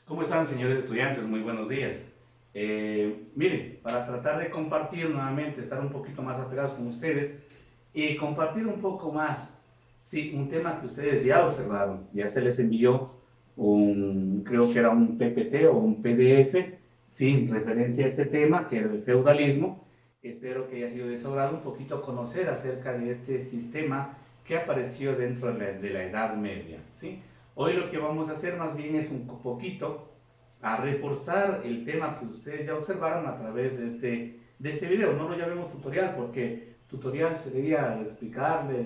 ¿Cómo están, señores estudiantes? Muy buenos días. Miren, para tratar de compartir nuevamente, estar un poquito más apegados con ustedes y compartir un poco más, sí, un tema que ustedes ya observaron, ya se les envió creo que era un PPT o un PDF, sí, referente a este tema, que era el feudalismo. Espero que haya sido de su agrado un poquito conocer acerca de este sistema que apareció dentro de la Edad Media, ¿sí? Hoy lo que vamos a hacer más bien es un poquito a reforzar el tema que ustedes ya observaron a través de este video. No lo llamemos tutorial porque tutorial sería explicarle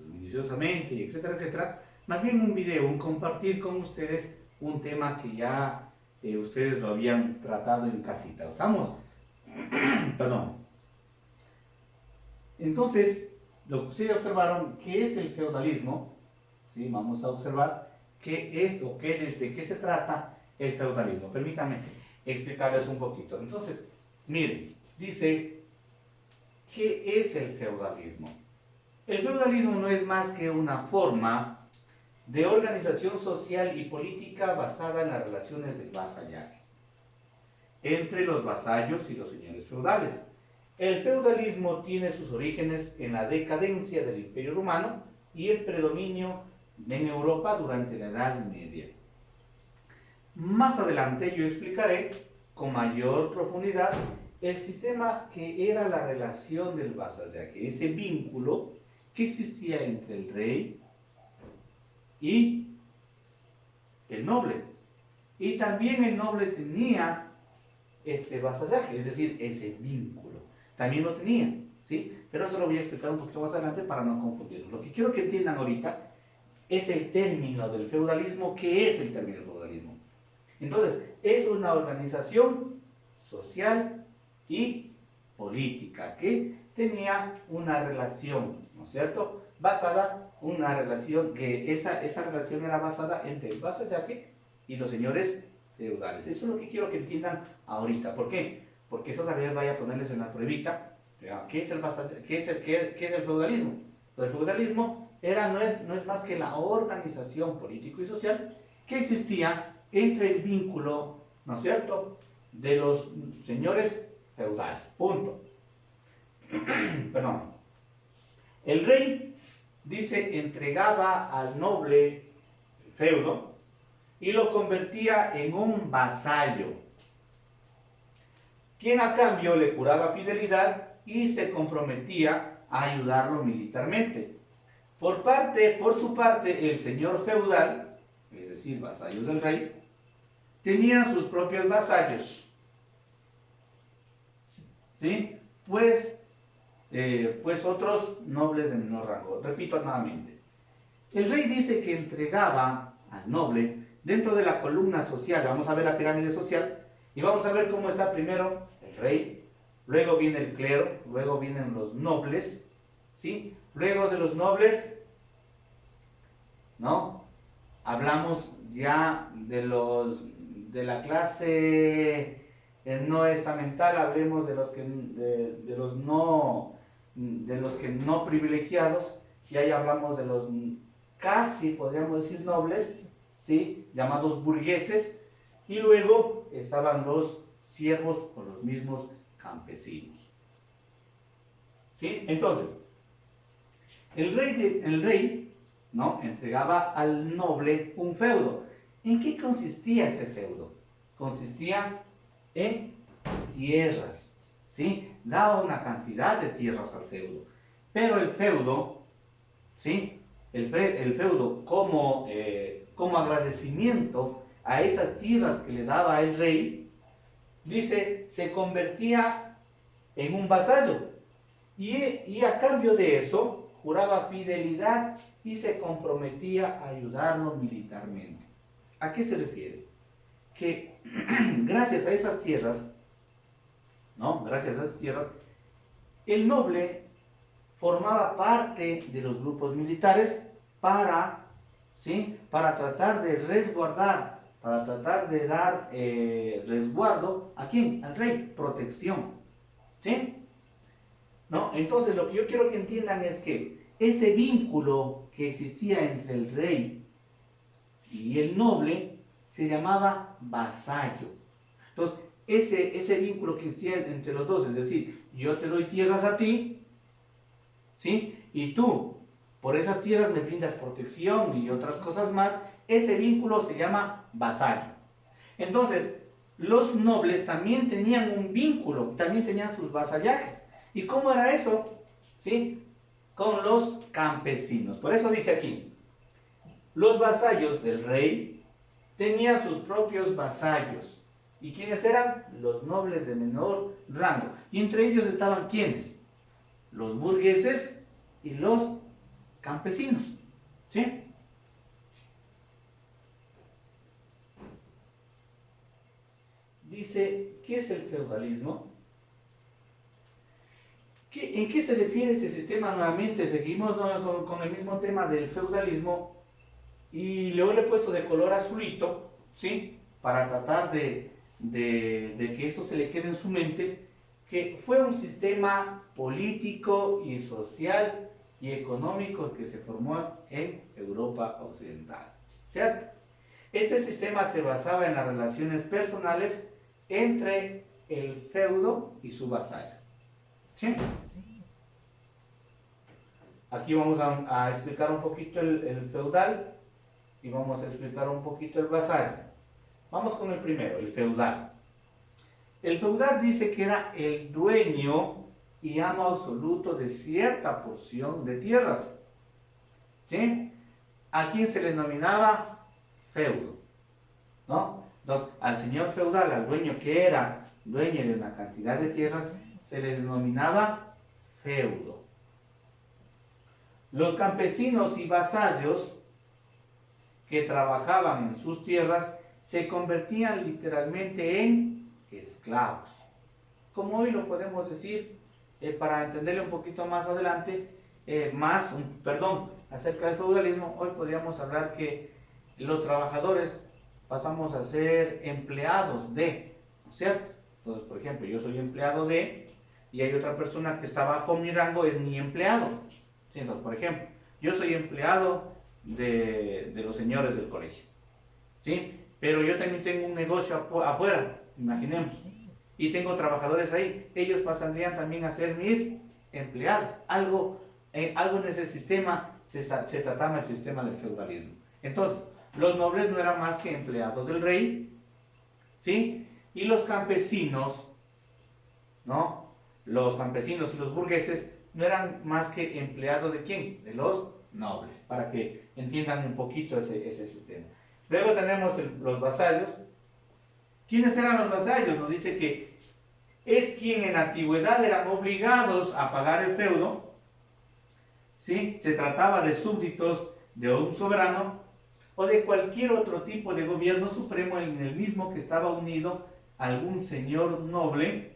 minuciosamente, etcétera, etcétera. Más bien un video, un compartir con ustedes un tema que ya ustedes lo habían tratado en casita. ¿Estamos? Perdón. Entonces, lo que ustedes observaron, ¿qué es el feudalismo? ¿Sí? Vamos a observar qué es o de qué se trata el feudalismo. Permítanme explicarles un poquito. Entonces, miren, dice, ¿qué es el feudalismo? El feudalismo no es más que una forma de organización social y política basada en las relaciones del vasallaje entre los vasallos y los señores feudales. El feudalismo tiene sus orígenes en la decadencia del Imperio Romano y el predominio en Europa durante la Edad Media. Más adelante yo explicaré con mayor profundidad el sistema que era la relación del vasallaje, ese vínculo que existía entre el rey y el noble. Y también el noble tenía este vasallaje, es decir, ese vínculo. También lo tenía, ¿sí? Pero eso lo voy a explicar un poquito más adelante para no confundirlo. Lo que quiero que entiendan ahorita es el término del feudalismo. ¿Qué es el término del feudalismo? Entonces, es una organización social y política que tenía una relación, ¿no es cierto? Basada, una relación, que esa relación era basada entre el vasallaje y los señores feudales. Eso es lo que quiero que entiendan ahorita. ¿Por qué? Porque eso también vaya a ponerles en la pruebita. ¿Qué es el vasallaje? ¿Qué es el feudalismo? El feudalismo no es más que la organización político y social que existía entre el vínculo, ¿no es cierto?, de los señores feudales. Punto. Perdón. El rey, dice, entregaba al noble el feudo y lo convertía en un vasallo, quien a cambio le juraba fidelidad y se comprometía a ayudarlo militarmente. Por su parte, el señor feudal, es decir, vasallos del rey, tenía sus propios vasallos, ¿sí? Pues otros nobles de menor rango. Repito nuevamente. El rey dice que entregaba al noble dentro de la columna social. Vamos a ver la pirámide social y vamos a ver cómo está primero el rey, luego viene el clero, luego vienen los nobles, ¿sí? Luego de los nobles, ¿no? Hablamos ya de la clase no estamental, hablemos de los que no privilegiados, y ahí hablamos de los casi, podríamos decir, nobles, ¿sí?, llamados burgueses, y luego estaban los siervos o los mismos campesinos, ¿sí? Entonces, el rey, ¿no?, entregaba al noble un feudo. ¿En qué consistía ese feudo? Consistía en tierras, ¿sí? Daba una cantidad de tierras al feudo. Pero el feudo, ¿sí?, el feudo como agradecimiento a esas tierras que le daba el rey, dice, se convertía en un vasallo. Y a cambio de eso, juraba fidelidad y se comprometía a ayudarlo militarmente. ¿A qué se refiere? Que gracias a esas tierras, ¿no? Gracias a esas tierras, el noble formaba parte de los grupos militares ¿sí?, para tratar de resguardar, para tratar de dar resguardo ¿a quién? Al rey, protección, ¿sí? ¿No? Entonces lo que yo quiero que entiendan es que este vínculo que existía entre el rey y el noble se llamaba vasallo. Entonces, ese vínculo que existía entre los dos, es decir, yo te doy tierras a ti, ¿sí? Y tú, por esas tierras me brindas protección y otras cosas más, ese vínculo se llama vasallo. Entonces, los nobles también tenían un vínculo, también tenían sus vasallajes. ¿Y cómo era eso? ¿Sí? Con los campesinos. Por eso dice aquí, los vasallos del rey tenían sus propios vasallos. ¿Y quiénes eran? Los nobles de menor rango. Y entre ellos estaban ¿quiénes? Los burgueses y los campesinos. ¿Sí? Dice, ¿qué es el feudalismo? ¿En qué se refiere este sistema? Nuevamente seguimos con el mismo tema del feudalismo y luego le he puesto de color azulito, ¿sí? Para tratar de que eso se le quede en su mente, que fue un sistema político y social y económico que se formó en Europa Occidental, ¿cierto? Este sistema se basaba en las relaciones personales entre el feudo y su vasallo, ¿sí? Aquí vamos a explicar un poquito el feudal y vamos a explicar un poquito el vasallo. Vamos con el primero, el feudal. El feudal dice que era el dueño y amo absoluto de cierta porción de tierras, ¿sí? A quien se le denominaba feudo, ¿no? Entonces, al señor feudal, al dueño que era dueño de una cantidad de tierras, se le denominaba feudo. Los campesinos y vasallos que trabajaban en sus tierras se convertían literalmente en esclavos. Como hoy lo podemos decir, para entenderlo un poquito más adelante, acerca del feudalismo, hoy podríamos hablar que los trabajadores pasamos a ser empleados de, ¿no es cierto? Entonces, por ejemplo, yo soy empleado de, y hay otra persona que está bajo mi rango, es mi empleado. ¿Sí? Entonces, por ejemplo, yo soy empleado de los señores del colegio, ¿sí? Pero yo también tengo un negocio afuera, imaginemos, y tengo trabajadores ahí, ellos pasarían también a ser mis empleados. Algo en ese sistema se trataba el sistema del feudalismo. Entonces, los nobles no eran más que empleados del rey, ¿sí? Y los campesinos, ¿no? Los campesinos y los burgueses no eran más que empleados ¿de quién? De los nobles, para que entiendan un poquito ese sistema. Luego tenemos los vasallos. ¿Quiénes eran los vasallos? Nos dice que es quien en la antigüedad eran obligados a pagar el feudo, ¿sí? Se trataba de súbditos de un soberano o de cualquier otro tipo de gobierno supremo en el mismo que estaba unido a algún señor noble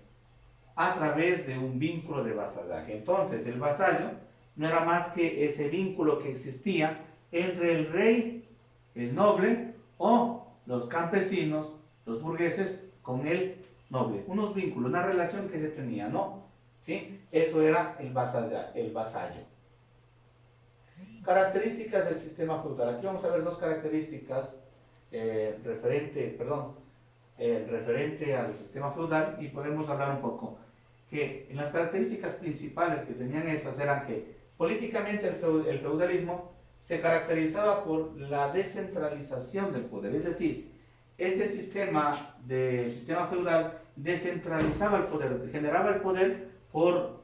a través de un vínculo de vasallaje. Entonces, el vasallo no era más que ese vínculo que existía entre el rey, el noble, o los campesinos, los burgueses, con el noble. Unos vínculos, una relación que se tenía, ¿no? ¿Sí? Eso era el vasallo. Características del sistema feudal. Aquí vamos a ver dos características referente al sistema feudal, y podemos hablar un poco que en las características principales que tenían estas eran que políticamente el feudalismo se caracterizaba por la descentralización del poder, es decir, este sistema feudal descentralizaba el poder, generaba el poder por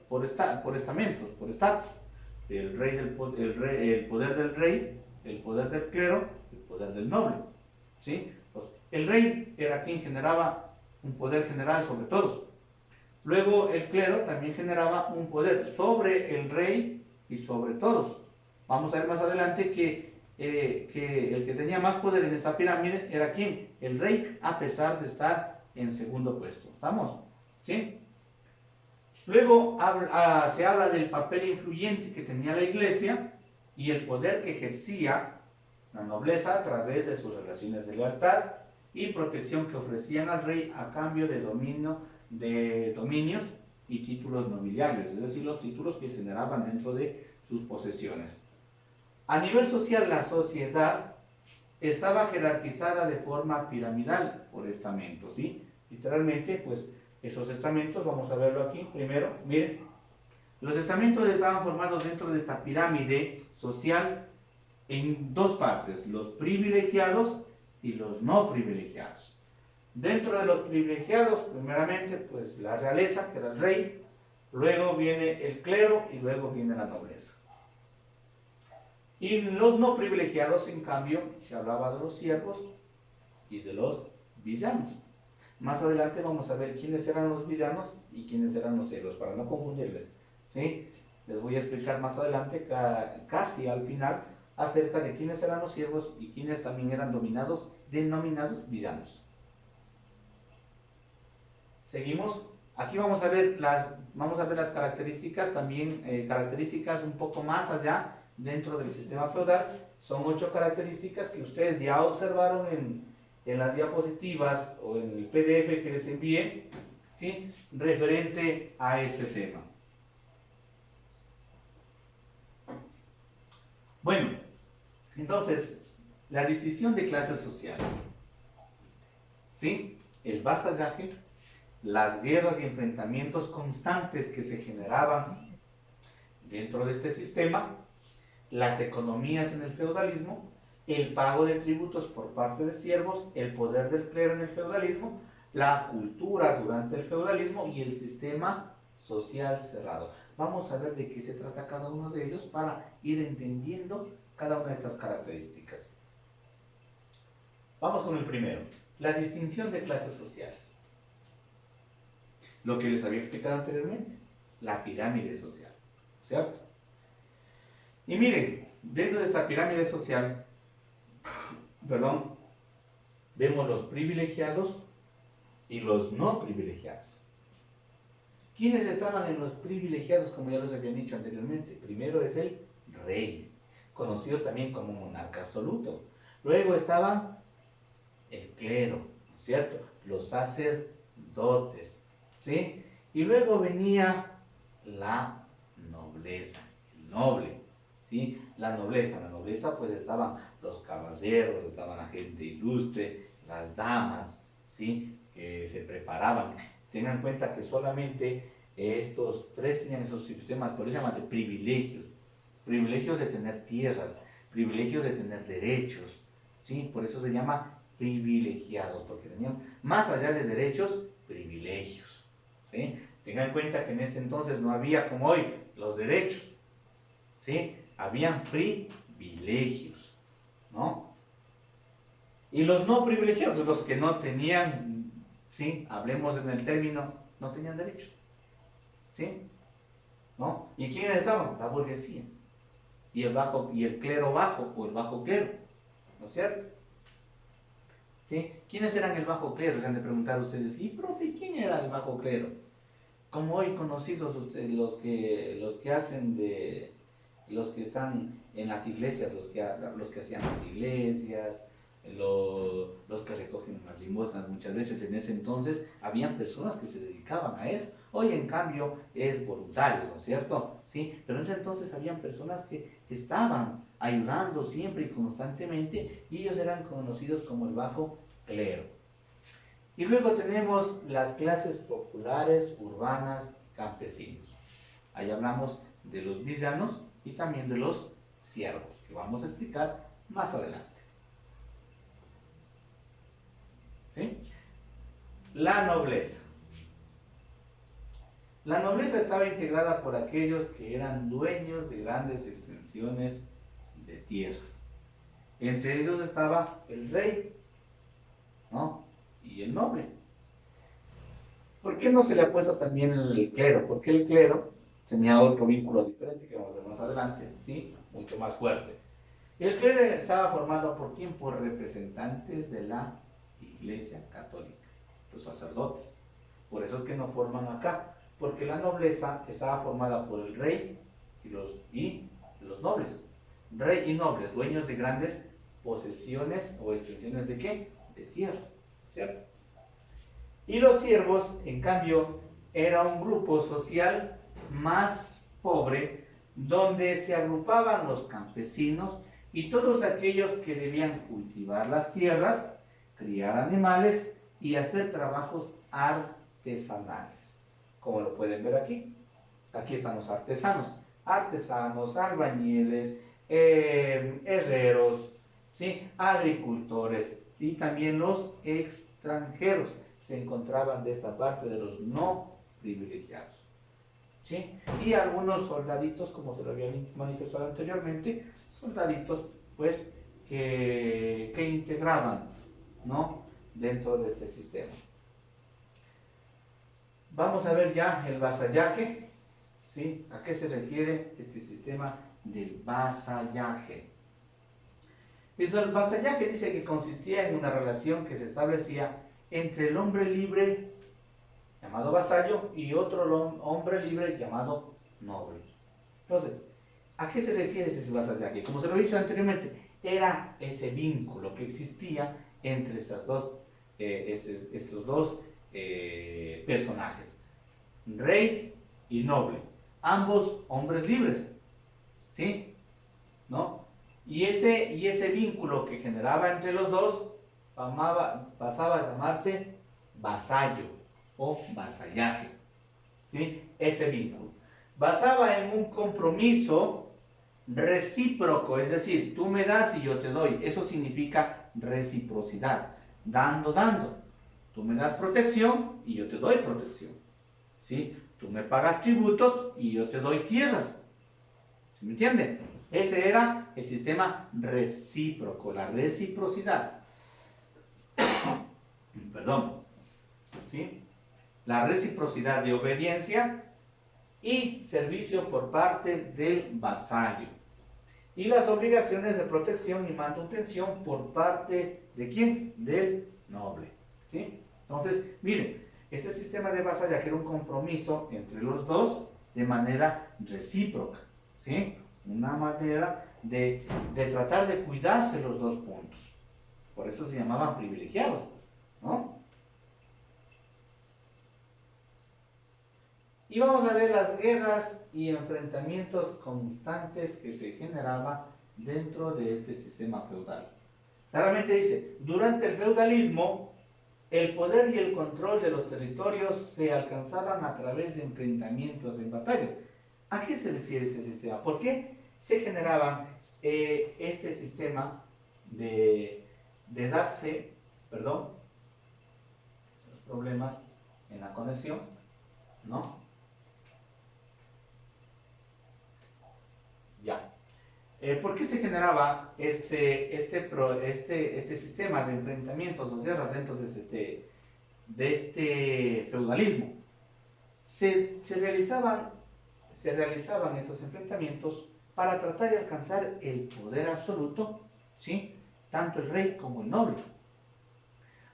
estamentos, por estatus. El poder del rey, el poder del clero, el poder del noble, ¿sí? Pues, el rey era quien generaba un poder general sobre todos. Luego el clero también generaba un poder sobre el rey y sobre todos. Vamos a ver más adelante que el que tenía más poder en esa pirámide era ¿quién? El rey, a pesar de estar en segundo puesto. ¿Estamos? ¿Sí? Luego se habla del papel influyente que tenía la iglesia y el poder que ejercía la nobleza a través de sus relaciones de lealtad y protección que ofrecían al rey a cambio de dominios y títulos nobiliarios, es decir, los títulos que generaban dentro de sus posesiones. A nivel social, la sociedad estaba jerarquizada de forma piramidal por estamentos, ¿sí? Literalmente, pues, esos estamentos, vamos a verlo aquí primero, miren, los estamentos estaban formados dentro de esta pirámide social en dos partes, los privilegiados y los no privilegiados. Dentro de los privilegiados, primeramente, pues la realeza, que era el rey, luego viene el clero y luego viene la nobleza. Y los no privilegiados, en cambio, se hablaba de los siervos y de los villanos. Más adelante vamos a ver quiénes eran los villanos y quiénes eran los siervos, para no confundirles, ¿sí? Les voy a explicar más adelante, casi al final, acerca de quiénes eran los siervos y quiénes también eran denominados villanos. Seguimos. Aquí vamos a ver las características, también características un poco más allá dentro del sistema feudal. Son 8 características que ustedes ya observaron en las diapositivas o en el PDF que les envié, ¿sí? Referente a este tema. Bueno, entonces, la distinción de clases sociales, ¿sí? El vasallaje, las guerras y enfrentamientos constantes que se generaban dentro de este sistema, las economías en el feudalismo, el pago de tributos por parte de siervos, el poder del clero en el feudalismo, la cultura durante el feudalismo y el sistema social cerrado. Vamos a ver de qué se trata cada uno de ellos para ir entendiendo cada una de estas características. Vamos con el primero, la distinción de clases sociales. Lo que les había explicado anteriormente, la pirámide social, ¿cierto? Y miren, dentro de esa pirámide social, vemos los privilegiados y los no privilegiados. ¿Quiénes estaban en los privilegiados, como ya les había dicho anteriormente? Primero es el rey, conocido también como monarca absoluto. Luego estaban el clero, ¿no es cierto? Los sacerdotes, ¿sí? Y luego venía la nobleza, el noble, ¿sí? La nobleza pues estaban los caballeros, estaban la gente ilustre, las damas, ¿sí? Que se preparaban. Tengan en cuenta que solamente estos tres tenían esos sistemas, por eso se llaman de privilegios. Privilegios de tener tierras, privilegios de tener derechos, ¿sí? Por eso se llama privilegiados, porque tenían más allá de derechos, privilegios, ¿sí? Tengan en cuenta que en ese entonces no había como hoy los derechos, ¿sí? Habían privilegios, ¿no? Y los no privilegiados, los que no tenían, ¿sí? Hablemos en el término, no tenían derechos, ¿sí? ¿No? ¿Y quiénes estaban? La burguesía. Y el clero bajo, o el bajo clero, ¿no es cierto? ¿Sí? ¿Quiénes eran el bajo clero? Se han de preguntar ustedes, ¿y profe, quién era el bajo clero? Como hoy conocidos ustedes, los que hacen de, los que están en las iglesias, los que hacían las iglesias, los que recogen las limosnas, muchas veces en ese entonces habían personas que se dedicaban a eso. Hoy en cambio es voluntarios, ¿no es cierto? ¿Sí? Pero en ese entonces habían personas que estaban ayudando siempre y constantemente y ellos eran conocidos como el bajo clero. Y luego tenemos las clases populares, urbanas, campesinos. Ahí hablamos de los villanos y también de los siervos, que vamos a explicar más adelante. ¿Sí? La nobleza. La nobleza estaba integrada por aquellos que eran dueños de grandes extensiones de tierras. Entre ellos estaba el rey, ¿no? Y el noble. ¿Por qué no se le ha puesto también el clero? Porque el clero tenía otro vínculo diferente que vamos a ver más adelante, ¿sí? Mucho más fuerte. El clero estaba formado ¿por quién? Por representantes de la Iglesia Católica, los sacerdotes. Por eso es que no forman acá, porque la nobleza estaba formada por el rey y los nobles. Rey y nobles, dueños de grandes posesiones o extensiones de ¿qué? De tierras, ¿cierto? Y los siervos, en cambio, era un grupo social más pobre, donde se agrupaban los campesinos y todos aquellos que debían cultivar las tierras, criar animales y hacer trabajos artesanales, como lo pueden ver aquí. Aquí están los artesanos, albañiles, herreros, ¿sí? Agricultores y también los extranjeros se encontraban de esta parte de los no privilegiados, ¿sí? Y algunos soldaditos, como se lo había manifestado anteriormente, soldaditos pues que integraban, ¿no?, dentro de este sistema. Vamos a ver ya el vasallaje, ¿sí? ¿A qué se refiere este sistema del vasallaje? El vasallaje dice que consistía en una relación que se establecía entre el hombre libre, llamado vasallo, y otro hombre libre llamado noble. Entonces, ¿a qué se refiere ese vasallaje? Como se lo he dicho anteriormente, era ese vínculo que existía entre estos dos personajes, rey y noble, ambos hombres libres, ¿sí? ¿No? Y ese vínculo que generaba entre los dos pasaba a llamarse vasallo o vasallaje, ¿sí? Ese vínculo basaba en un compromiso recíproco, es decir, tú me das y yo te doy. Eso significa reciprocidad, dando. Tú me das protección y yo te doy protección, ¿sí? Tú me pagas tributos y yo te doy tierras. ¿Sí me entienden? Ese era el sistema recíproco, la reciprocidad. Perdón. ¿Sí? La reciprocidad de obediencia y servicio por parte del vasallo. Y las obligaciones de protección y manutención por parte ¿de quién? Del noble, ¿sí? Entonces, miren, este sistema de vasallaje era un compromiso entre los dos de manera recíproca, ¿sí? Una manera de tratar de cuidarse los dos puntos. Por eso se llamaban privilegiados, ¿no? Y vamos a ver las guerras y enfrentamientos constantes que se generaban dentro de este sistema feudal. Claramente dice, durante el feudalismo, el poder y el control de los territorios se alcanzaban a través de enfrentamientos en batallas. ¿A qué se refiere este sistema? ¿Por qué se generaba este sistema de darse, perdón, los problemas en la conexión, ¿no? Ya. ¿Por qué se generaba este sistema de enfrentamientos o guerras dentro de este feudalismo? Se realizaban esos enfrentamientos para tratar de alcanzar el poder absoluto, ¿sí? Tanto el rey como el noble.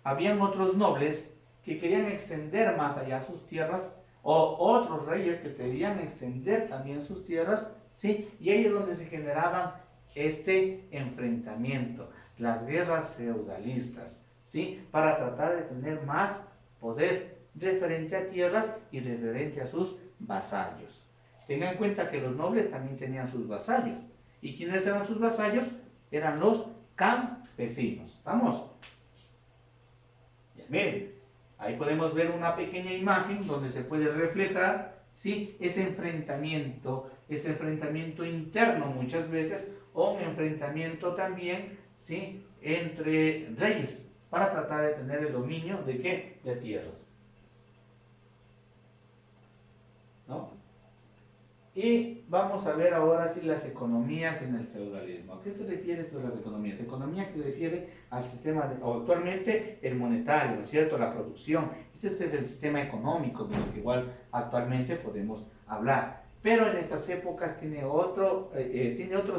Habían otros nobles que querían extender más allá sus tierras, o otros reyes que querían extender también sus tierras, ¿sí? Y ahí es donde se generaban este enfrentamiento, las guerras feudalistas, ¿sí? Para tratar de tener más poder referente a tierras y referente a sus vasallos. Tengan en cuenta que los nobles también tenían sus vasallos. ¿Y quiénes eran sus vasallos? Eran los campesinos. ¿Estamos? Ya miren, ahí podemos ver una pequeña imagen donde se puede reflejar, ¿sí?, ese enfrentamiento interno muchas veces, o un enfrentamiento también, ¿sí?, entre reyes, para tratar de tener el dominio ¿de qué? De tierras, ¿no? Y vamos a ver ahora sí las economías en el feudalismo. ¿A qué se refiere esto de las economías? Economía que se refiere al sistema, actualmente el monetario, ¿no es cierto? La producción. Este es el sistema económico de lo que igual actualmente podemos hablar. Pero en esas épocas tiene otro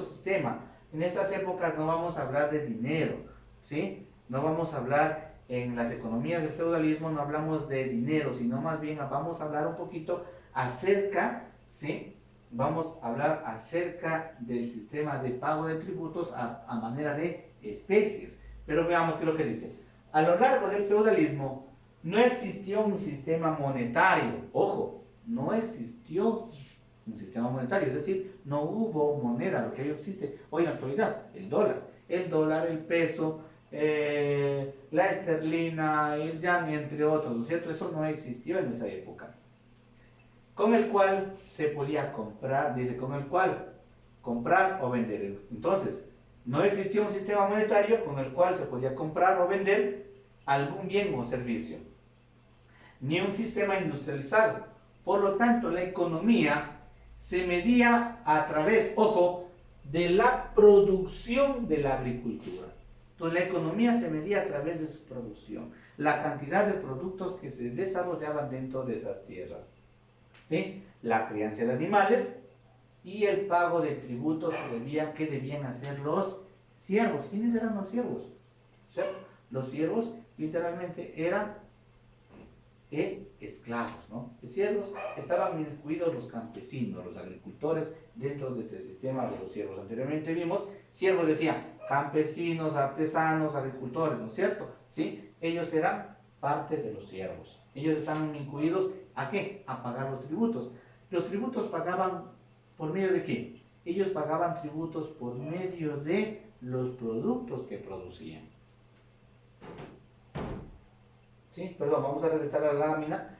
sistema. En esas épocas no vamos a hablar de dinero, ¿sí? No vamos a hablar en las economías del feudalismo, no hablamos de dinero, sino más bien vamos a hablar un poquito acerca, ¿sí?, vamos a hablar acerca del sistema de pago de tributos a manera de especies. Pero veamos qué es lo que dice. A lo largo del feudalismo no existió un sistema monetario. Ojo, no existió un sistema monetario, es decir, no hubo moneda, lo que hoy existe hoy en la actualidad, el dólar, el peso, la esterlina, el yang, entre otros, ¿no es cierto? Eso no existió en esa época. Con el cual se podía comprar, dice, con el cual comprar o vender. Entonces, no existía un sistema monetario con el cual se podía comprar o vender algún bien o servicio, ni un sistema industrializado. Por lo tanto, la economía se medía a través, ojo, de la producción de la agricultura. Entonces, la economía se medía a través de su producción, la cantidad de productos que se desarrollaban dentro de esas tierras, ¿sí? La crianza de animales y el pago de tributos que debían hacer los siervos. ¿Quiénes eran los siervos? ¿Cierto? Los siervos literalmente eran esclavos, ¿no? Los siervos estaban incluidos los campesinos, los agricultores dentro de este sistema de los siervos. Anteriormente vimos, siervos decía campesinos, artesanos, agricultores, ¿no es cierto? ¿Sí? Ellos eran parte de los siervos. Ellos estaban incluidos ¿a qué? A pagar los tributos. Los tributos pagaban ¿por medio de qué? Ellos pagaban tributos por medio de los productos que producían. ¿Sí? Perdón, vamos a regresar a la lámina.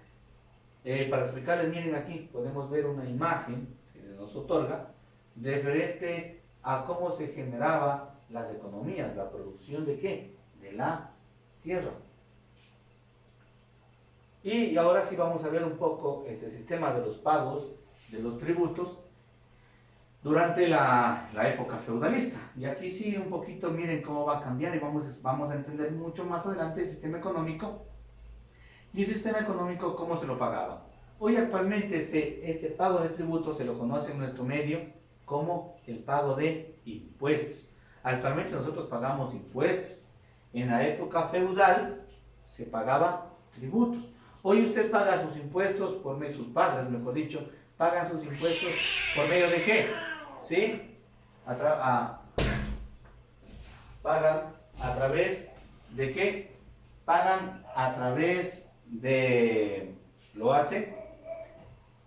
Para explicarles, miren aquí, podemos ver una imagen que nos otorga referente a cómo se generaban las economías, la producción de qué? De la tierra. Y ahora sí vamos a ver un poco este sistema de los pagos, de los tributos, durante la época feudalista. Y aquí sí un poquito miren cómo va a cambiar y vamos a entender mucho más adelante el sistema económico. Y el sistema económico, ¿cómo se lo pagaba? Hoy actualmente este pago de tributos se lo conoce en nuestro medio como el pago de impuestos. Actualmente nosotros pagamos impuestos. En la época feudal se pagaba tributos. Hoy usted paga sus impuestos por medio, sus padres, mejor dicho, pagan sus impuestos por medio de qué, ¿sí? Pagan a través de qué? Pagan a través de, lo hacen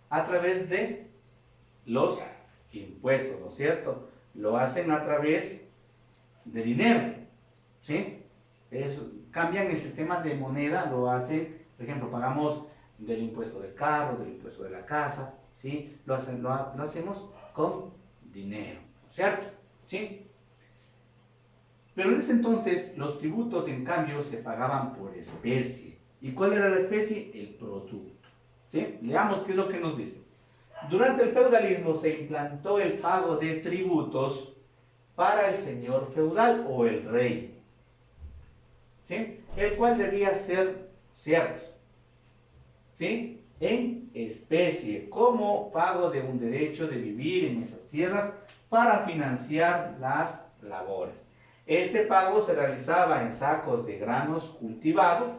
a través de los impuestos, ¿no es cierto? Lo hacen a través de dinero, ¿sí? Cambian el sistema de moneda, lo hacen, por ejemplo, pagamos del impuesto del carro, del impuesto de la casa, ¿sí? Lo hacemos con dinero, ¿cierto? ¿Sí? Pero en ese entonces los tributos, en cambio, se pagaban por especie. ¿Y cuál era la especie? El producto, ¿sí? Leamos qué es lo que nos dice. Durante el feudalismo se implantó el pago de tributos para el señor feudal o el rey, ¿sí? El cual debía ser siervos, ¿sí? En especie, como pago de un derecho de vivir en esas tierras para financiar las labores. Este pago se realizaba en sacos de granos cultivados,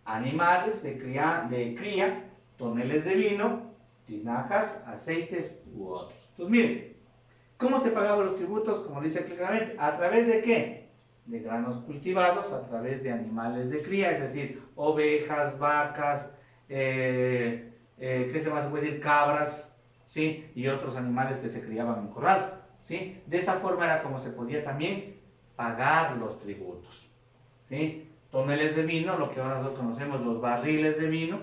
animales de cría, toneles de vino, tinajas, aceites u otros. Entonces miren, ¿cómo se pagaban los tributos? Como dice claramente, ¿a través de qué? De granos cultivados, a través de animales de cría, es decir, ovejas, vacas, ¿qué se más se puede decir? Cabras, ¿sí? Y otros animales que se criaban en corral, ¿sí? De esa forma era como se podía también pagar los tributos, ¿sí? Toneles de vino, lo que ahora nosotros conocemos, los barriles de vino,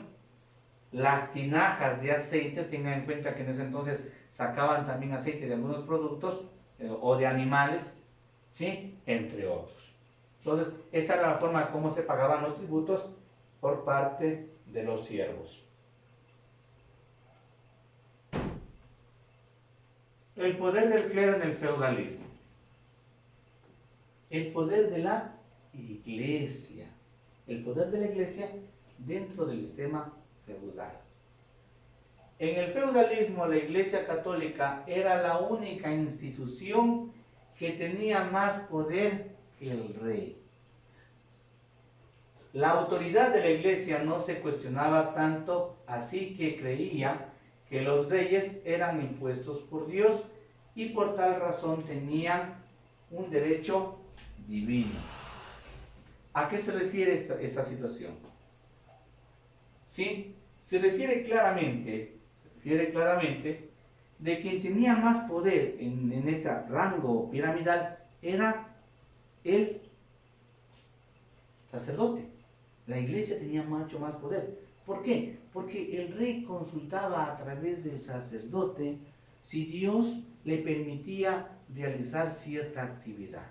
las tinajas de aceite, tengan en cuenta que en ese entonces sacaban también aceite de algunos productos o de animales, ¿sí? Entre otros. Entonces, esa era la forma como se pagaban los tributos por parte de los siervos. El poder del clero en el feudalismo. El poder de la iglesia. El poder de la iglesia dentro del sistema feudal. En el feudalismo, la Iglesia Católica era la única institución que tenía más poder que el rey. La autoridad de la Iglesia no se cuestionaba tanto, así que creía que los reyes eran impuestos por Dios y por tal razón tenían un derecho divino. ¿A qué se refiere esta situación? ¿Sí? Se refiere claramente de quien tenía más poder en este rango piramidal era el sacerdote. La iglesia tenía mucho más poder. ¿Por qué? Porque el rey consultaba a través del sacerdote si Dios le permitía realizar cierta actividad,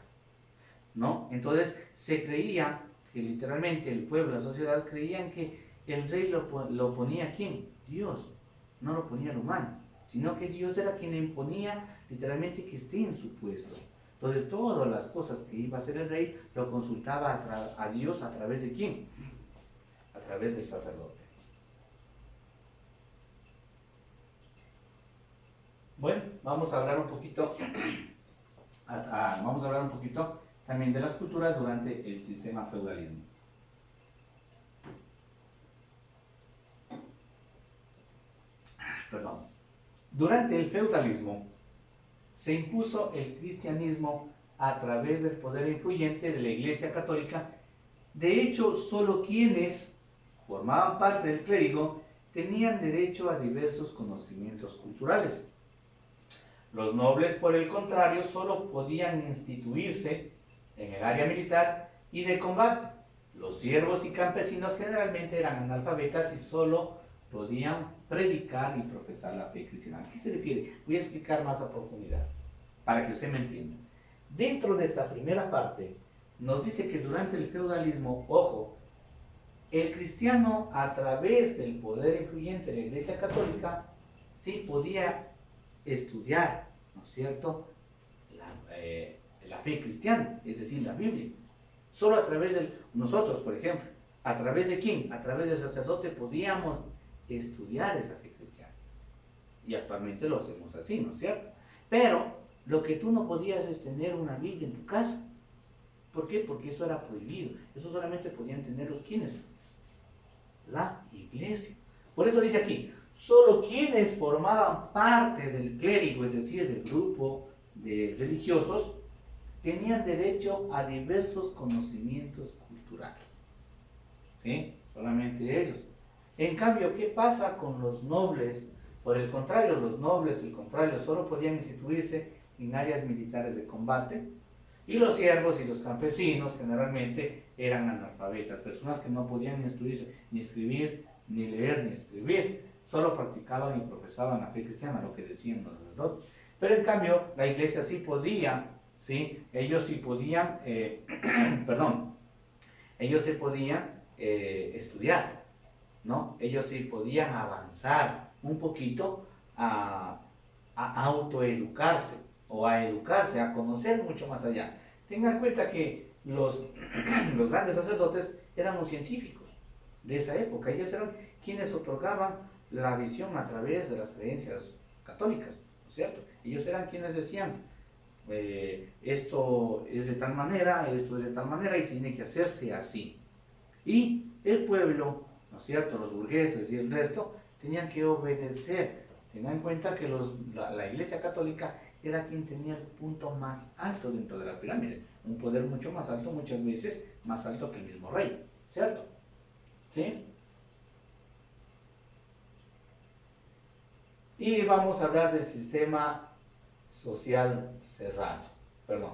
¿no? Entonces se creía que literalmente el pueblo, la sociedad, creían que el rey lo ponía ¿quién? Dios, no lo ponía el humano, sino que Dios era quien imponía literalmente que esté en su puesto. Entonces todas las cosas que iba a hacer el rey lo consultaba a Dios a través de ¿quién? A través del sacerdote. Bueno, vamos a hablar un poquito, vamos a hablar un poquito también de las culturas durante el sistema feudalismo. Perdón. Durante el feudalismo se impuso el cristianismo a través del poder influyente de la Iglesia Católica. De hecho, solo quienes formaban parte del clérigo tenían derecho a diversos conocimientos culturales. Los nobles, por el contrario, solo podían instituirse en el área militar y de combate. Los siervos y campesinos generalmente eran analfabetas y solo podían predicar y profesar la fe cristiana. ¿A qué se refiere? Voy a explicar más a profundidad para que usted me entienda. Dentro de esta primera parte nos dice que durante el feudalismo, ojo, el cristiano a través del poder influyente de la Iglesia Católica sí podía estudiar, ¿no es cierto?, la fe cristiana, es decir, la Biblia. Solo a través de nosotros, por ejemplo, ¿a través de quién? A través del sacerdote podíamos estudiar esa fe cristiana. Y actualmente lo hacemos así, ¿no es cierto? Pero lo que tú no podías es tener una Biblia en tu casa. ¿Por qué? Porque eso era prohibido. Eso solamente podían tener los quienes. La iglesia. Por eso dice aquí, solo quienes formaban parte del clérigo, es decir, del grupo de religiosos, tenían derecho a diversos conocimientos culturales. ¿Sí? Solamente ellos. En cambio, ¿qué pasa con los nobles? Por el contrario, los nobles, al contrario, solo podían instituirse en áreas militares de combate, y los siervos y los campesinos generalmente eran analfabetas, personas que no podían instruirse, ni escribir, ni leer, ni escribir, solo practicaban y profesaban la fe cristiana, lo que decían los sacerdotes. Pero en cambio, la iglesia sí podía, ¿sí? Ellos sí podían, perdón, ellos sí podían estudiar, ¿no? Ellos sí podían avanzar un poquito a autoeducarse o a educarse, a conocer mucho más allá. Tengan en cuenta que los grandes sacerdotes eran los científicos de esa época. Ellos eran quienes otorgaban la visión a través de las creencias católicas, ¿no es cierto? Ellos eran quienes decían, esto es de tal manera, esto es de tal manera y tiene que hacerse así. Y el pueblo, ¿no es cierto?, los burgueses y el resto tenían que obedecer. Tengan en cuenta que la Iglesia Católica era quien tenía el punto más alto dentro de la pirámide, un poder mucho más alto, muchas veces más alto que el mismo rey, ¿cierto? ¿Sí? Y vamos a hablar del sistema social cerrado, perdón,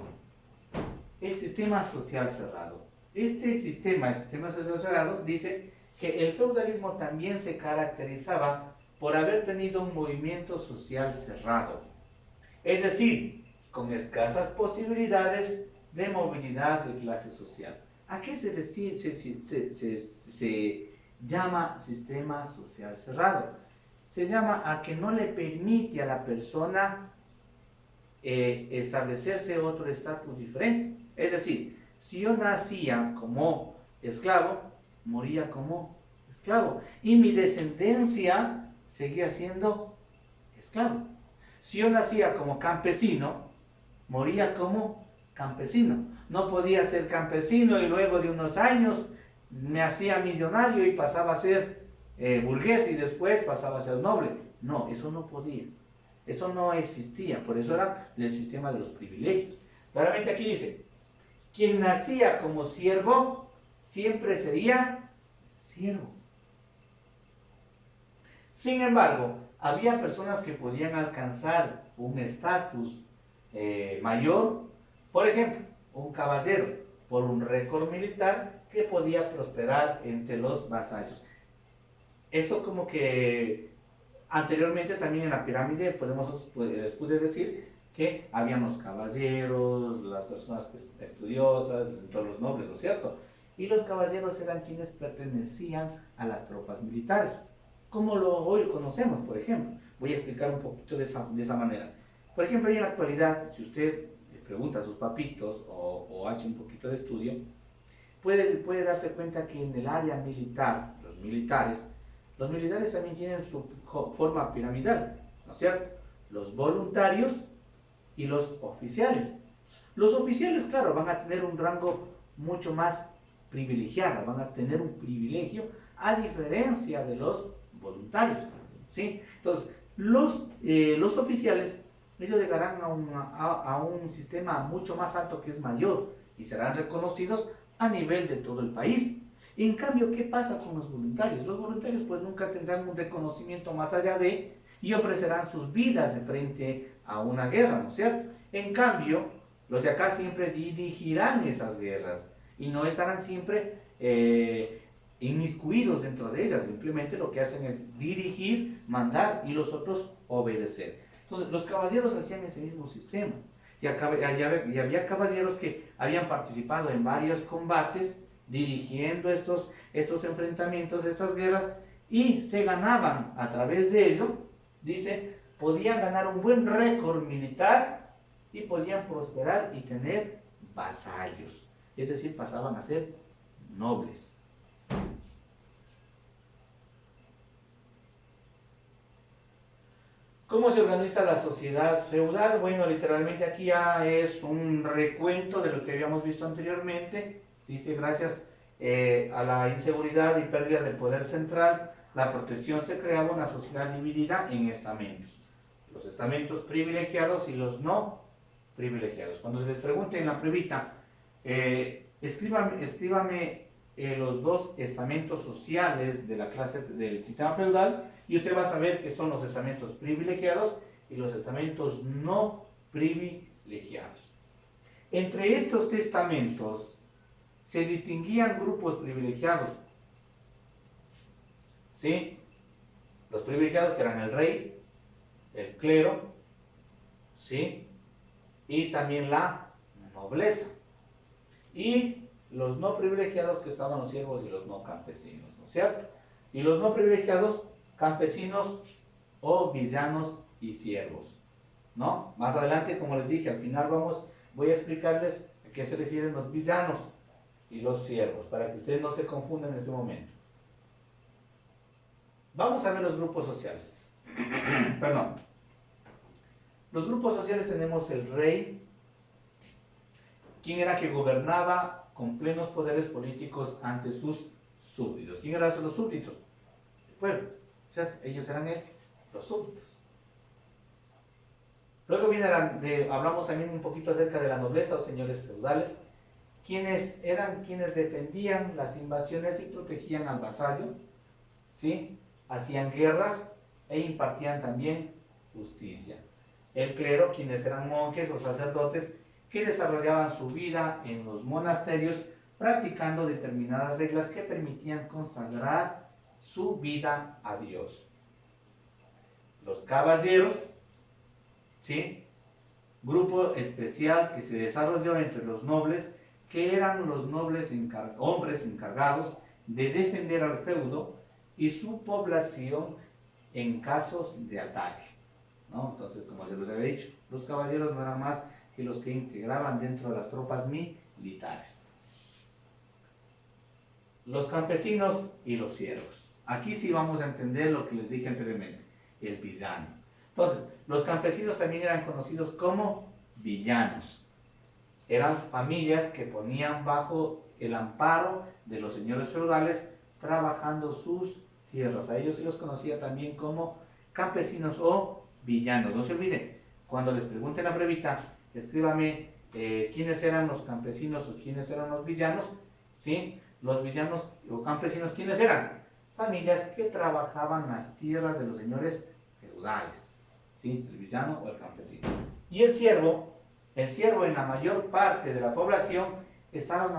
el sistema social cerrado. Este sistema, el sistema social cerrado, dice que el feudalismo también se caracterizaba por haber tenido un movimiento social cerrado, es decir, con escasas posibilidades de movilidad de clase social. ¿A qué se llama sistema social cerrado? Se llama a que no le permite a la persona establecerse otro estatus diferente. Es decir, si yo nacía como esclavo, moría como esclavo. Y mi descendencia seguía siendo esclavo. Si yo nacía como campesino, moría como campesino. No podía ser campesino y luego de unos años me hacía millonario y pasaba a ser burgués y después pasaba a ser noble. No, eso no podía. Eso no existía. Por eso era el sistema de los privilegios. Claramente aquí dice, quien nacía como siervo siempre sería siervo. Sin embargo, había personas que podían alcanzar un estatus mayor, por ejemplo, un caballero por un récord militar que podía prosperar entre los vasallos. Eso como que anteriormente también en la pirámide les pude decir que habían los caballeros, las personas estudiosas, todos los nobles, ¿no es cierto? Y los caballeros eran quienes pertenecían a las tropas militares, como lo hoy conocemos, por ejemplo. Voy a explicar un poquito de esa manera. Por ejemplo, hoy en la actualidad, si usted le pregunta a sus papitos o hace un poquito de estudio, puede darse cuenta que en el área militar, los militares también tienen su forma piramidal, ¿no es cierto? Los voluntarios y los oficiales. Los oficiales, claro, van a tener un rango mucho más privilegiado, van a tener un privilegio a diferencia de los voluntarios, ¿sí? Entonces, los oficiales, ellos llegarán a un sistema mucho más alto que es mayor y serán reconocidos a nivel de todo el país. En cambio, ¿qué pasa con los voluntarios? Los voluntarios pues nunca tendrán un reconocimiento más allá de y ofrecerán sus vidas de frente a una guerra, ¿no es cierto? En cambio, los de acá siempre dirigirán esas guerras y no estarán siempre inmiscuidos dentro de ellas, simplemente lo que hacen es dirigir, mandar y los otros obedecer. Entonces, los caballeros hacían ese mismo sistema y había caballeros que habían participado en varios combates dirigiendo estos enfrentamientos, estas guerras, y se ganaban a través de ello, dice, podían ganar un buen récord militar y podían prosperar y tener vasallos, es decir, pasaban a ser nobles. ¿Cómo se organiza la sociedad feudal? Bueno, literalmente aquí ya es un recuento de lo que habíamos visto anteriormente. Dice, gracias a la inseguridad y pérdida del poder central, la protección se creaba una sociedad dividida en estamentos. Los estamentos privilegiados y los no privilegiados. Cuando se les pregunte en la pruebita, escríbame los dos estamentos sociales de la clase del sistema feudal y usted va a saber que son los estamentos privilegiados y los estamentos no privilegiados. Entre estos estamentos se distinguían grupos privilegiados, ¿sí? Los privilegiados que eran el rey, el clero, ¿sí? Y también la nobleza. Y los no privilegiados que estaban los siervos y los no campesinos, ¿no es cierto? Y los no privilegiados, campesinos o villanos y siervos, ¿no? Más adelante, como les dije, al final voy a explicarles a qué se refieren los villanos y los siervos, para que ustedes no se confundan en ese momento. Vamos a ver los grupos sociales. Perdón. Los grupos sociales tenemos el rey, quien era que gobernaba con plenos poderes políticos ante sus súbditos. ¿Quién eran los súbditos? El pueblo, ¿cierto? Ellos eran los súbditos. Luego hablamos también un poquito acerca de la nobleza o señores feudales, quienes defendían las invasiones y protegían al vasallo, ¿sí? Hacían guerras e impartían también justicia. El clero, quienes eran monjes o sacerdotes que desarrollaban su vida en los monasterios practicando determinadas reglas que permitían consagrar su vida a Dios. Los caballeros, ¿sí? Grupo especial que se desarrolló entre los nobles, que eran los nobles hombres encargados de defender al feudo y su población en casos de ataque, ¿no? Entonces, como se les había dicho, los caballeros no eran más que los que integraban dentro de las tropas militares. Los campesinos y los siervos. Aquí sí vamos a entender lo que les dije anteriormente, el villano. Entonces, los campesinos también eran conocidos como villanos. Eran familias que ponían bajo el amparo de los señores feudales trabajando sus tierras. A ellos se los conocía también como campesinos o villanos. No se olviden, cuando les pregunten la brevita, escríbame quiénes eran los campesinos o quiénes eran los villanos, ¿sí? Los villanos o campesinos, ¿quiénes eran? Familias que trabajaban las tierras de los señores feudales. feudales, ¿sí? El villano o el campesino. Y el siervo en la mayor parte de la población estaban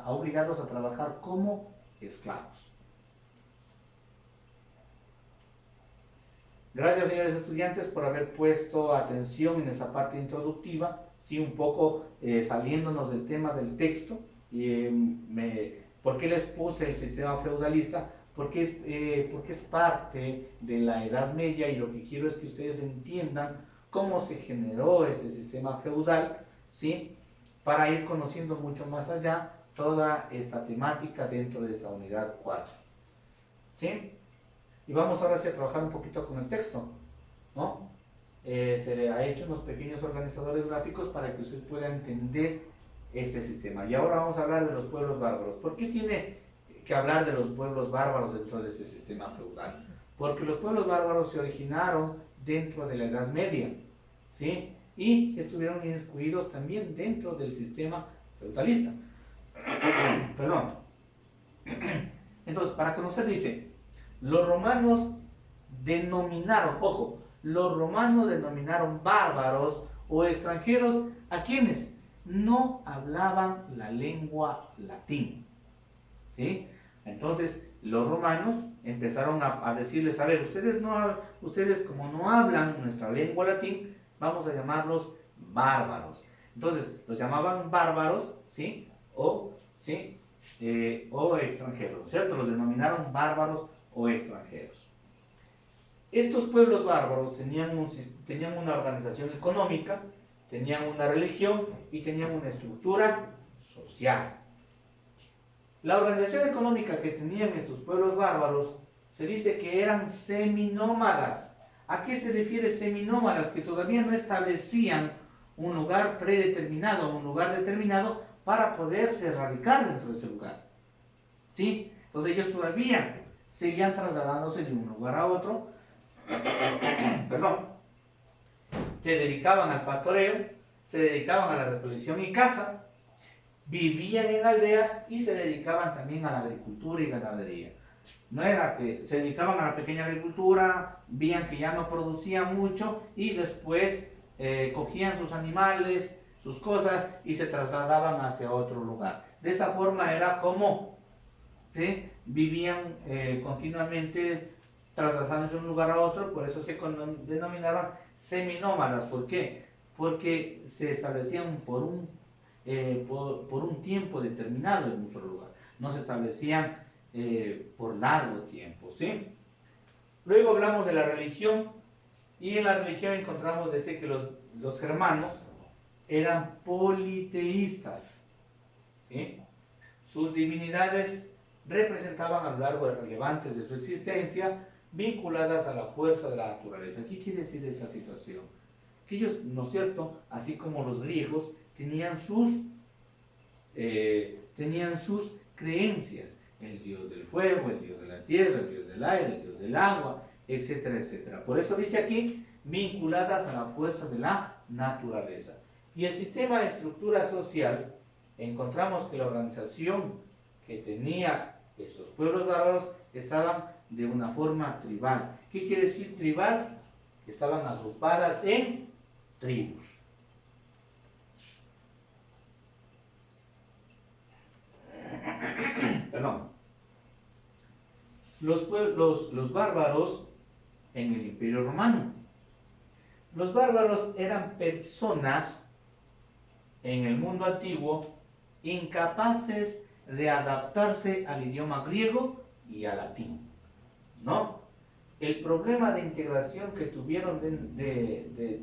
obligados a trabajar como esclavos. Gracias, señores estudiantes, por haber puesto atención en esa parte introductiva, sí, un poco saliéndonos del tema del texto. ¿Por qué les puse el sistema feudalista? Porque es parte de la Edad Media, y lo que quiero es que ustedes entiendan cómo se generó este sistema feudal, ¿sí? Para ir conociendo mucho más allá toda esta temática dentro de esta unidad 4. ¿Sí? Y vamos ahora sí a trabajar un poquito con el texto, ¿no? Se le ha hecho unos pequeños organizadores gráficos para que usted pueda entender este sistema. Y ahora vamos a hablar de los pueblos bárbaros. ¿Por qué tiene que hablar de los pueblos bárbaros dentro de este sistema feudal? Porque los pueblos bárbaros se originaron dentro de la Edad Media, ¿sí? Y estuvieron inscritos también dentro del sistema feudalista. Perdón. Entonces, para conocer, dice, los romanos denominaron, ojo, los romanos denominaron bárbaros o extranjeros a quienes no hablaban la lengua latín, ¿sí? Entonces, los romanos empezaron a decirles, a ver, ustedes como no hablan nuestra lengua latín, vamos a llamarlos bárbaros. Entonces, los llamaban bárbaros, ¿sí? O extranjeros, ¿cierto? Los denominaron bárbaros o extranjeros. Estos pueblos bárbaros tenían una organización económica, tenían una religión y tenían una estructura social. La organización económica que tenían estos pueblos bárbaros se dice que eran seminómadas. ¿A qué se refiere seminómadas? Que todavía no establecían un lugar predeterminado, un lugar determinado para poderse radicar dentro de ese lugar, ¿sí? Entonces ellos todavía seguían trasladándose de un lugar a otro, perdón, se dedicaban al pastoreo, se dedicaban a la recolección y caza, vivían en aldeas y se dedicaban también a la agricultura y ganadería. No era que se dedicaban a la pequeña agricultura, veían que ya no producían mucho y después cogían sus animales, sus cosas y se trasladaban hacia otro lugar. De esa forma era como, ¿sí?, vivían continuamente trasladándose de un lugar a otro. Por eso se denominaban seminómadas. ¿Por qué? Porque se establecían por un tiempo determinado en un solo lugar. No se establecían por largo tiempo, ¿sí? Luego hablamos de la religión, y en la religión encontramos desde que los germanos eran politeístas, ¿sí? Sus divinidades representaban a lo largo de relevantes de su existencia vinculadas a la fuerza de la naturaleza. ¿Qué quiere decir esta situación? Que ellos, ¿no es cierto?, así como los griegos, tenían sus creencias: el dios del fuego, el dios de la tierra, el dios del aire, el dios del agua, etcétera, etcétera. Por eso dice aquí, vinculadas a la fuerza de la naturaleza. Y el sistema de estructura social, encontramos que la organización que tenía esos pueblos bárbaros estaban de una forma tribal. ¿Qué quiere decir tribal? Estaban agrupadas en tribus. Perdón. Los bárbaros en el Imperio Romano. Los bárbaros eran personas en el mundo antiguo incapaces de adaptarse al idioma griego y al latín, ¿no? El problema de integración que tuvieron del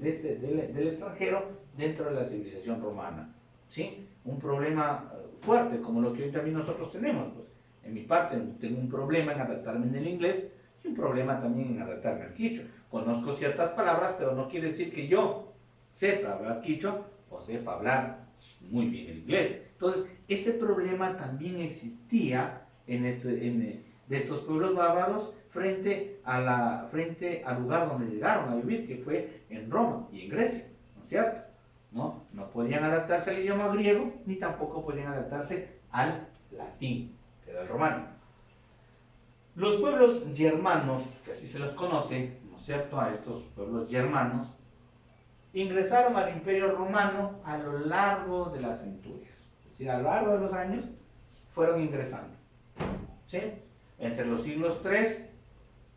extranjero dentro de la civilización romana, ¿sí? Un problema fuerte, como lo que hoy también nosotros tenemos. Pues, en mi parte tengo un problema en adaptarme en el inglés y un problema también en adaptarme al quichua. Conozco ciertas palabras, pero no quiere decir que yo sepa hablar quichua o sepa hablar muy bien el inglés. Entonces, ese problema también existía de estos pueblos bárbaros frente al lugar donde llegaron a vivir, que fue en Roma y en Grecia, ¿no es cierto? No podían adaptarse al idioma griego, ni tampoco podían adaptarse al latín, que era el romano. Los pueblos germanos, que así se los conoce, ¿no es es cierto?, a estos pueblos germanos, ingresaron al Imperio Romano a lo largo de las centurias. Es decir, a lo largo de los años fueron ingresando, ¿sí?, entre los siglos 3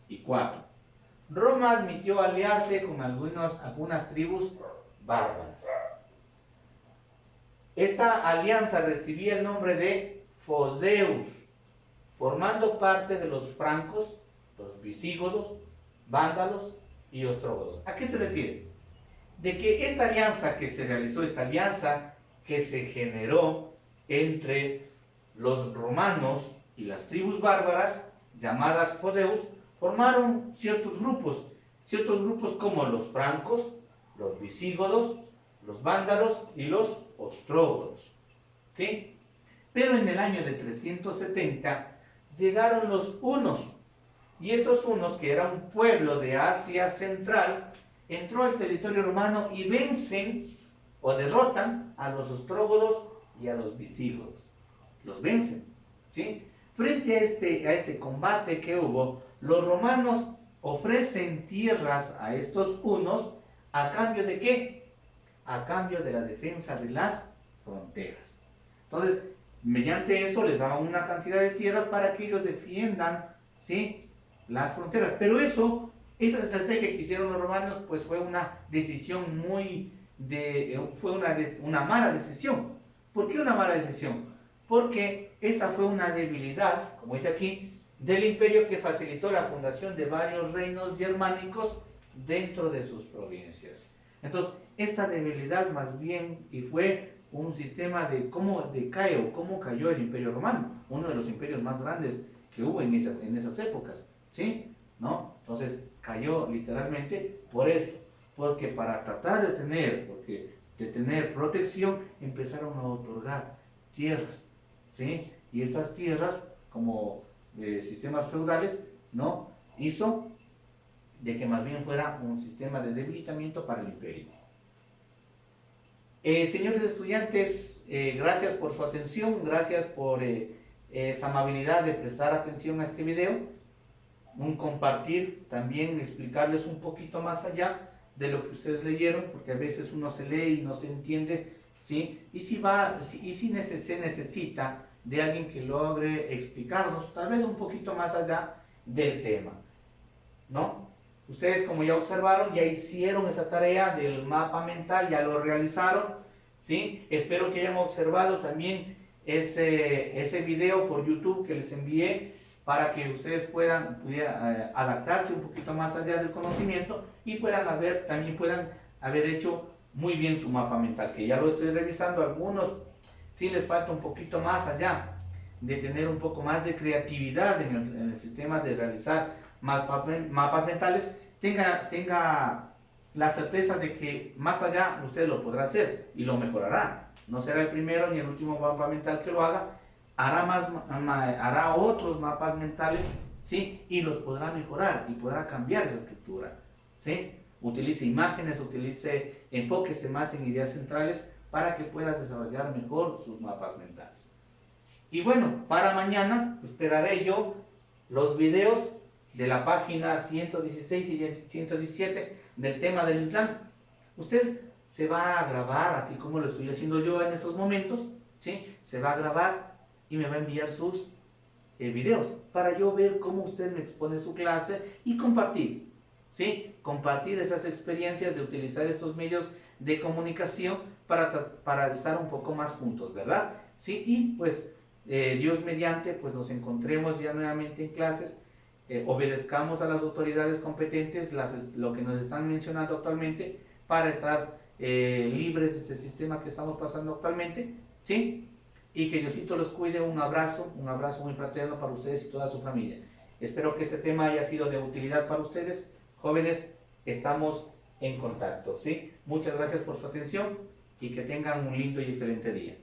y 4. Roma admitió aliarse con algunas tribus bárbaras. Esta alianza recibía el nombre de Fodeus, formando parte de los francos, los visigodos, vándalos y ostrógodos. ¿A qué se refiere? De que esta alianza que se realizó, esta alianza que se generó entre los romanos y las tribus bárbaras, llamadas Fodeus, formaron ciertos grupos como los francos, los visigodos, los vándalos y los ostrógodos, ¿sí? Pero en el año de 370 llegaron los hunos, y estos hunos, que era un pueblo de Asia Central, entró al territorio romano y vencen o derrotan a los ostrógodos y a los visigodos. Los vencen, ¿sí? Frente a este combate que hubo, los romanos ofrecen tierras a estos hunos, ¿a cambio de qué? A cambio de la defensa de las fronteras. Entonces, mediante eso les daban una cantidad de tierras para que ellos defiendan, ¿sí?, las fronteras. Pero esa estrategia que hicieron los romanos, pues fue una decisión una mala decisión. ¿Por qué una mala decisión? Porque esa fue una debilidad, como dice aquí, del imperio, que facilitó la fundación de varios reinos germánicos dentro de sus provincias. Entonces, esta debilidad más bien, y fue un sistema de cómo decae o cómo cayó el Imperio Romano, uno de los imperios más grandes que hubo en esas épocas, ¿sí? ¿No? Entonces, cayó literalmente por esto, porque para tratar de tener protección, empezaron a otorgar tierras, ¿sí? Y estas tierras, como sistemas feudales, ¿no?, hizo de que más bien fuera un sistema de debilitamiento para el imperio. Señores estudiantes, gracias por su atención, gracias por esa amabilidad de prestar atención a este video, un compartir, también explicarles un poquito más allá de lo que ustedes leyeron, porque a veces uno se lee y no se entiende, ¿sí? Y si se necesita de alguien que logre explicarnos tal vez un poquito más allá del tema, ¿no? Ustedes, como ya observaron, ya hicieron esa tarea del mapa mental, ya lo realizaron, ¿sí? Espero que hayan observado también ese video por YouTube que les envié, para que ustedes puedan adaptarse un poquito más allá del conocimiento y también puedan haber hecho muy bien su mapa mental, que ya lo estoy revisando. Algunos sí les falta un poquito más allá, de tener un poco más de creatividad en el sistema de realizar más mapas mentales. Tenga la certeza de que más allá usted lo podrá hacer y lo mejorará. No será el primero ni el último mapa mental que lo haga, hará otros mapas mentales, ¿sí?, y los podrá mejorar y podrá cambiar esa estructura, ¿sí? Utilice imágenes, enfóquese más en ideas centrales para que pueda desarrollar mejor sus mapas mentales. Y bueno, para mañana esperaré yo los videos de la página 116 y 117 del tema del Islam. Usted se va a grabar, así como lo estoy haciendo yo en estos momentos, ¿sí? Se va a grabar y me va a enviar sus videos para yo ver cómo usted me expone su clase y compartir, ¿sí? Compartir esas experiencias de utilizar estos medios de comunicación para estar un poco más juntos, ¿verdad? ¿Sí? Y pues Dios mediante, pues nos encontremos ya nuevamente en clases, obedezcamos a las autoridades competentes, lo que nos están mencionando actualmente, para estar libres de este sistema que estamos pasando actualmente, ¿sí? Y que Diosito los cuide. Un abrazo muy fraterno para ustedes y toda su familia. Espero que este tema haya sido de utilidad para ustedes. Jóvenes, estamos en contacto, ¿sí? Muchas gracias por su atención y que tengan un lindo y excelente día.